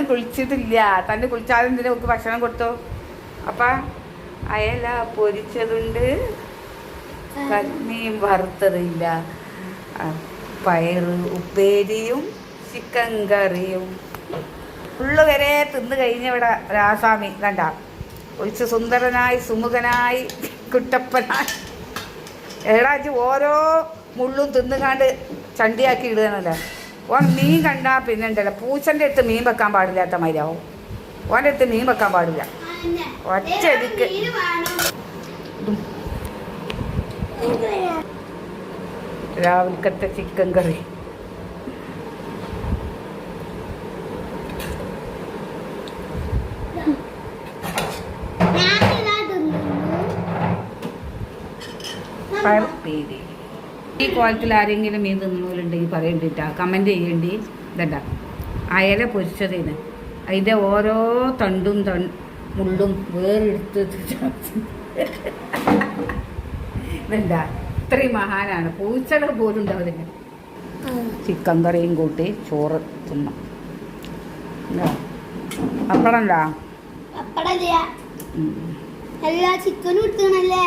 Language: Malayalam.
കുളിച്ചിട്ടില്ല. തന്നെ കുളിച്ചാലും എന്തിനാ നമുക്ക് ഭക്ഷണം കൊടുത്തോ? അപ്പം അയല പൊരിച്ചതുണ്ട്, കഞ്ഞിയും വറുത്തതില്ല, പയറ് ഉപ്പേരിയും ചിക്കൻ കറിയും ഫുള്ള് വരെ തിന്ന് കഴിഞ്ഞവിടെ രാസാമി കണ്ട ഒഴിച്ച് സുന്ദരനായി സുമുഖനായി കുട്ടപ്പനായി. എടാച്ച് ഓരോ മുള്ളും തിന്നുകാണ്ട് ചണ്ടിയാക്കി ഇടുകയെന്നല്ല. ഓൻ മീൻ കണ്ടാൽ പിന്നെ ഉണ്ടല്ലോ പൂച്ചൻ്റെ അടുത്ത് മീൻ വെക്കാൻ പാടില്ലാത്ത മാതിരിയാവും. ഓൻ്റെ അടുത്ത് മീൻ വെക്കാൻ പാടില്ല. ഒറ്റടിക്ക് രാവിലത്തെ ചിക്കൻ കറി. ഈ കോലത്തിൽ ആരെങ്കിലും മീൻ തിന്നണോലുണ്ടെങ്കിൽ പറയണ്ടിട്ടാ, കമൻറ്റ് ചെയ്യേണ്ടി. ഇതണ്ട അയല പൊരിച്ചതിന് അതിൻ്റെ ഓരോ തണ്ടും മുള്ളും വേറെടുത്ത് ഇതണ്ട ഇത്രയും മഹാനാണ്. പൂച്ചകൾ പോലും ഉണ്ടാവില്ല. ചിക്കൻ കറിയും കൂട്ടി ചോറ് തിന്നാം. പപ്പടം എല്ലാ ചിക്കനും എടുത്തണല്ലേ.